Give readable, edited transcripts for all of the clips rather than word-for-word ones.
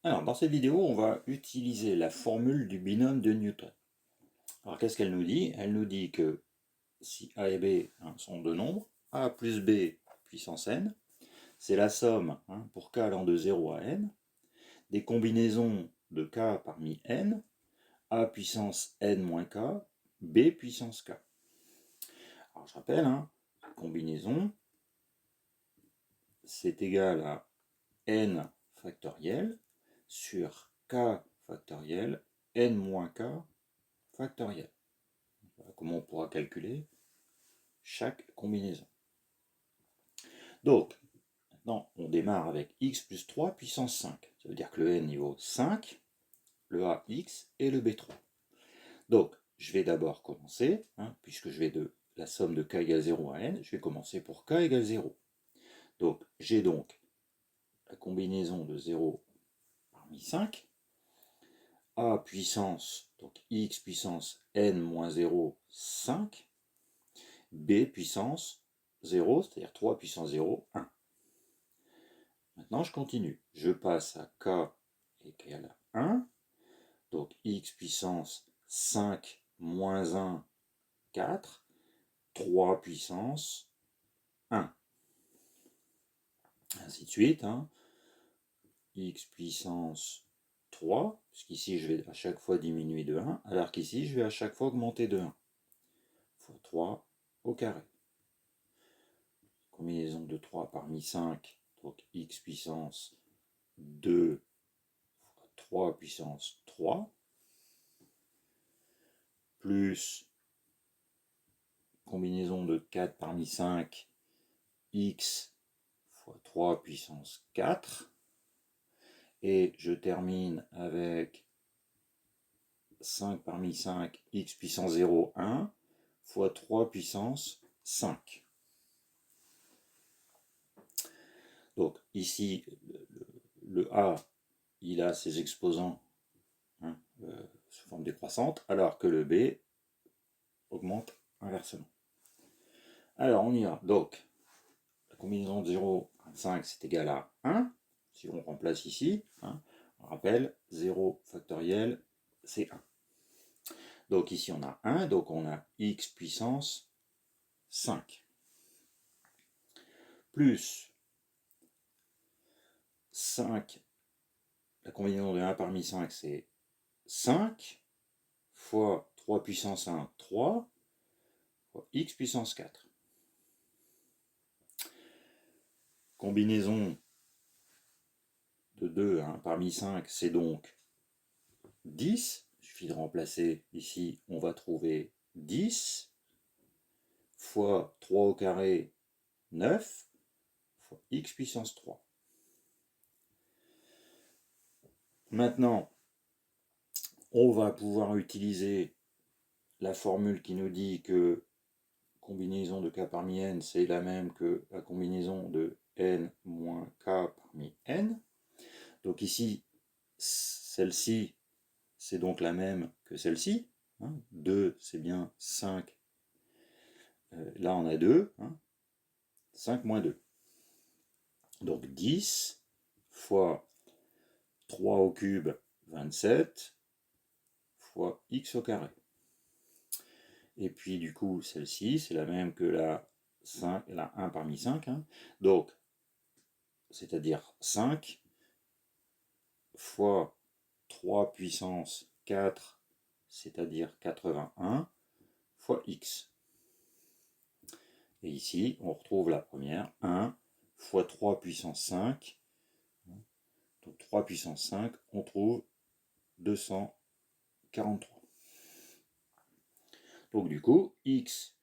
Alors, dans cette vidéo, on va utiliser la formule du binôme de Newton. Alors, qu'est-ce qu'elle nous dit? Elle nous dit que si A et B sont deux nombres, A plus B puissance n, c'est la somme, pour k allant de 0 à n, des combinaisons de k parmi n, A puissance n moins k, B puissance k. Alors, je rappelle, la combinaison, c'est égal à n factoriel sur k factoriel n moins k factoriel. Voilà comment on pourra calculer chaque combinaison. Donc, maintenant, on démarre avec x plus 3 puissance 5. Ça veut dire que le n vaut 5, le a x et le b 3. Donc, je vais d'abord commencer, puisque je vais de la somme de k égale 0 à n, je vais commencer pour k égale 0. Donc, j'ai donc la combinaison de 0 parmi 5, a puissance, donc x puissance n moins 0, 5, b puissance 0, c'est-à-dire 3 puissance 0, 1. Maintenant, je continue. Je passe à k égale à 1, donc x puissance 5 moins 1, 4, 3 puissance 1. Ainsi de suite, x puissance 3, puisqu'ici je vais à chaque fois diminuer de 1, alors qu'ici je vais à chaque fois augmenter de 1, fois 3 au carré. Combinaison de 3 parmi 5, donc x puissance 2 fois 3 puissance 3, plus combinaison de 4 parmi 5, x fois 3 puissance 4, et je termine avec 5 parmi 5, x puissance 0, 1, fois 3 puissance 5. Donc ici, le a, il a ses exposants sous forme décroissante, alors que le b augmente inversement. Alors on y va. Donc, la combinaison de 0 à 5, c'est égal à 1. Si on remplace ici, on rappelle, 0 factoriel, c'est 1. Donc ici on a 1, donc on a x puissance 5. Plus 5, la combinaison de 1 parmi 5, c'est 5, fois 3 puissance 1, 3, fois x puissance 4. Combinaison de 2 parmi 5, c'est donc 10. Il suffit de remplacer ici, on va trouver 10, fois 3 au carré, 9, fois x puissance 3. Maintenant, on va pouvoir utiliser la formule qui nous dit que combinaison de k parmi n, c'est la même que la combinaison de n moins k parmi n. Donc ici, celle-ci, c'est donc la même que celle-ci. 2, c'est bien 5. Là, on a 2. 5 moins 2. Donc 10 fois 3 au cube, 27, fois x au carré. Et puis du coup, celle-ci, c'est la même que la 1 parmi 5. Donc, c'est-à-dire 5 fois 3 puissance 4, c'est-à-dire 81, fois x. Et ici, on retrouve la première, 1 fois 3 puissance 5. Donc 3 puissance 5, on trouve 243. Donc du coup, x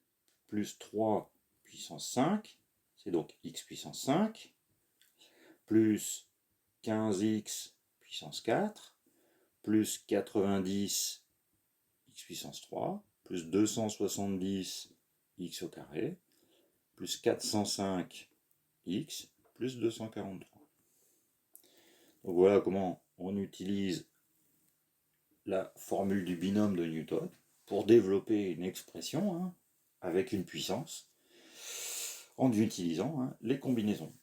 plus 3 puissance 5, c'est donc x puissance 5, plus 15x puissance 4, plus 90 x puissance 3, plus 270 x au carré, plus 405 x, plus 243. Donc voilà comment on utilise la formule du binôme de Newton pour développer une expression avec une puissance en utilisant les combinaisons.